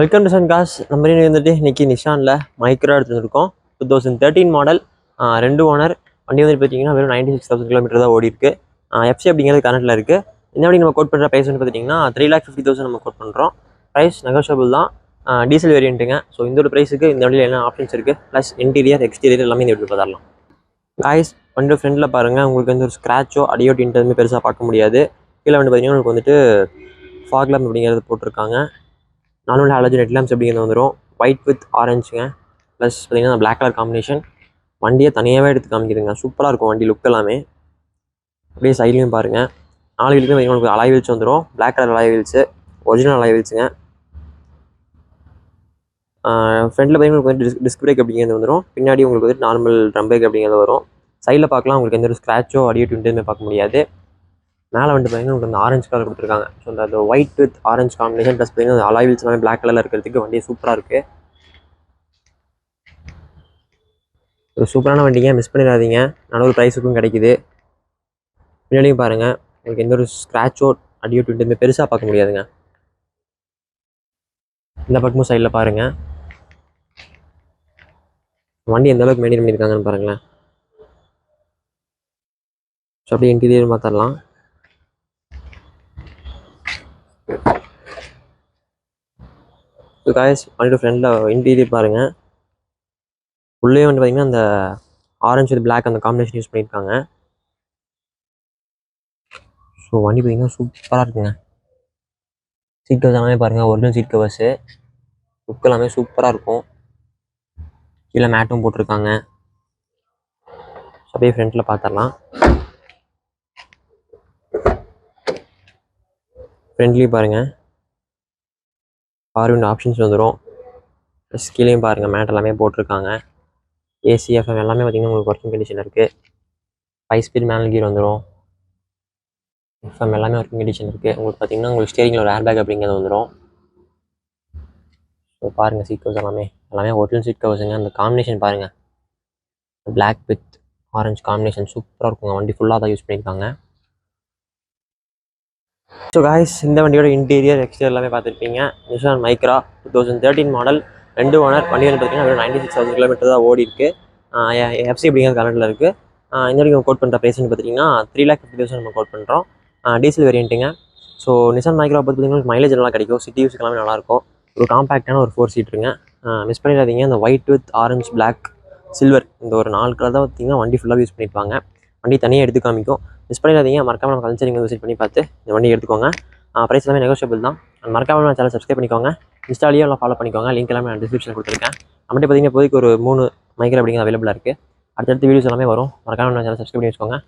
Welcome to Sun cos. நம்ம வந்துட்டு இன்றைக்கி நிஷானில் மைக்ரா எடுத்துருக்கோம். 2013 மாடல், 2 ஓனர். வண்டி வந்து பார்த்தீங்கன்னா வெறும் 96,000 கிலோமீட்டர் தான் ஓடி இருக்கு. எஃப்சி அப்படிங்கிறது கரண்ட்டில் இருக்குது. இந்த வண்டி நம்ம கோட் பண்ணுற ப்ரைஸ் வந்து பார்த்தீங்கன்னா 3,50,000 நம்ம கோட் பண்ணுறோம். ப்ரைஸ் நெகோஷியபிள் தான். டீசல் வேரியண்ட்டுங்க. ஸோ இந்த ஒரு ப்ரைஸுக்கு இந்த வண்டியில் என்ன ஆப்ஷன்ஸ் இருக்குது, ப்ளஸ் இன்டீரியர் எக்ஸ்டீரியர் எல்லாமே இந்த வீடியோ பார்த்துடலாம். காய்ஸ், வண்டி ஃப்ரெண்டில் பாருங்கள், உங்களுக்கு வந்து ஒரு ஸ்க்ராச்சோ அடியோ டிண்ட் எதுவுமே பெருசாக பார்க்க முடியாது. கீழே வந்து பார்த்தீங்கன்னா உங்களுக்கு வந்துட்டு ஃபாக் லேம்ப் அப்படிங்கிறது போட்டிருக்காங்க. நார்மல் ஹாலஜன் ஹெட் லேம்ப்ஸ் அப்படிங்கிறது வந்துடும். ஒயிட் வித் ஆரஞ்சுங்க, ப்ளஸ் பார்த்தீங்கன்னா பிளாக் கலர் காம்பினேஷன். வண்டியை தனியாகவே எடுத்து காமிக்குதுங்க. சூப்பராக இருக்கும் வண்டி லுக் எல்லாமே. அப்படியே சைட்லையும் பாருங்கள், 4 வீலுக்குமே பார்த்தீங்கன்னா உங்களுக்கு அலாய் வீல்ஸ் வந்துடும். Black colour alloy wheels, original alloy வீல்ஸுங்க. ஃப்ரண்ட்டில் பார்த்தீங்கன்னா உங்களுக்கு டிஸ்க் பிரேக் அப்படிங்கிறது வந்துடும். பின்னாடி உங்களுக்கு வந்து நார்மல் ட்ரம் பிரேக் அப்படிங்கிறது வரும். சைடில் பார்க்கலாம், உங்களுக்கு எந்த ஒரு ஸ்க்ராச்சோ அடியோ டிண்ட்டுமே பார்க்க முடியாது. மேலே வந்துட்டு பார்த்தீங்கன்னா உங்களுக்கு அந்த ஆரஞ்சு கலர் கொடுத்துருக்காங்க. ஸோ அந்த white with orange combination, plus பார்த்தீங்கன்னா அலாய் வீல்ஸ் எல்லாமே பிளாக் கலரில் இருக்கிறதுக்கு வண்டி சூப்பராக இருக்குது. ஒரு சூப்பரான வண்டிங்க, மிஸ் பண்ணிடாதீங்க. நல்ல ஒரு ப்ரைஸுக்கும் கிடைக்குது. பின்னாடியும் பாருங்கள், உங்களுக்கு எந்த ஒரு ஸ்க்ராச்சோ அடியோ டிண்ட்டுமே பெருசாக பார்க்க முடியாதுங்க. இந்த பக்கமும் சைடில் பாருங்கள், வண்டி எந்த அளவுக்கு மெயின்டைன் பண்ணியிருக்காங்கன்னு பாருங்களேன். ஸோ அப்படியே இன்டீரியர் பார்த்துடலாம். ஸோ காய்ஸ், வண்டியோட ஃப்ரண்டில் இன்டீரியர் பாருங்கள். உள்ளே வந்து பார்த்தீங்கன்னா அந்த ஆரஞ்சு வித் பிளாக் அந்த காம்பினேஷன் யூஸ் பண்ணியிருக்காங்க. ஸோ வண்டி பார்த்தீங்கன்னா சூப்பராக இருக்குங்க. சீட் கவர்ஸ் எல்லாமே பாருங்கள், ஒரிஜினல் சீட் கவர்ஸு. லுக் எல்லாமே சூப்பராக இருக்கும். கீழே மேட்டும் போட்டிருக்காங்க. ஸோ அப்படியே ஃப்ரண்ட்டில் பார்த்துடலாம். ஃப்ரண்ட்லேயும் பாருங்கள், பவர் விண்டோ ஆப்ஷன்ஸ் வந்துடும். ப்ளஸ் கீழேயும் பாருங்கள், மேட் எல்லாமே போட்டிருக்காங்க. ஏசி எஃப்எம் எல்லாமே பார்த்திங்கன்னா உங்களுக்கு ஒர்க்கிங் கண்டிஷன் இருக்குது. 5 ஸ்பீட் மேனுவல் கீர் வந்துடும். எஃப்எம் எல்லாமே ஒர்க்கிங் கண்டிஷன் இருக்குது. உங்களுக்கு பார்த்திங்கன்னா உங்களுக்கு ஸ்டேரிங்கில் ஒரு ஏர் பேக் அப்படிங்கிறது வந்துடும். ஸோ பாருங்கள், சீட் கவர்ஸ் எல்லாமே ஒரிஜினல் சீட் கவர்ஸுங்க. அந்த காம்பினேஷன் பாருங்கள், பிளாக் வித் ஆரஞ்ச் காம்பினேஷன் சூப்பராக இருக்குங்க. வண்டி ஃபுல்லாக தான் யூஸ் பண்ணியிருக்காங்க. ஸோ காய்ஸ், இந்த வண்டியோட இன்டீரியர் எக்ஸ்டீரியர் எல்லாமே பார்த்துருப்பீங்க. Nishan Micra 2013 model, 2 owner. வண்டி வந்து பார்த்தீங்கன்னா வெறும் 96,000 கிலோமீட்டர் தான் ஓடி இருக்குது. எஃப்சி அப்படிங்கிற கரண்ட்டில் இருக்குது. இந்த வரைக்கும் கோட் பண்ணுற ப்ரைஸ்னு பார்த்தீங்கன்னா 3,50,000 நம்ம கோட் பண்ணுறோம். டீசல் வேரியண்ட்டுங்க. ஸோ நிஷான் மைக்ரா பார்த்தீங்கன்னா மைலேஜ் நல்லா கிடைக்கும். சிட்டி யூஸ்க்கு எல்லாமே நல்லாயிருக்கும். ஒரு காம்பேக்டான ஒரு 4 சீட்டுருங்க. மிஸ் பண்ணிடாதீங்க. இந்த white with orange, black, silver, இந்த ஒரு 4 கலர் தான் பார்த்தீங்கன்னா வண்டி ஃபுல்லாக யூஸ் பண்ணியிருப்பாங்க. வண்டி தனியாக எடுத்து காமிக்கும். மிஸ் பண்ணிடாதீங்க. மறக்காமல் நம்ம கல்ச்சரிங் விசிட் பண்ணி பார்த்து இந்த வண்டி எடுத்துக்கோங்க. ப்ரைஸ் எல்லாமே நெகோஷியபிள் தான். மறக்காமல் நம்ம சேனல் சப்ஸ்கிரைப் பண்ணிக்கோங்க. இன்ஸ்டாலையும் எல்லாம் ஃபாலோ பண்ணிக்கோங்க. லிங்க் எல்லாமே நான் டிஸ்கிரிப்ஷனில் கொடுத்துருக்கேன். நம்மகிட்ட பார்த்தீங்கன்னா இப்போதைக்கு ஒரு 3 மைக்ரா அப்படிங்கிற அவைலபிளாக இருக்குது. அடுத்தடுத்த வீடியோஸ் எல்லாமே வரும். மறக்காமல் நம்ம சேனல் சப்ஸ்கிரைப் பண்ணி வச்சுக்கோங்க.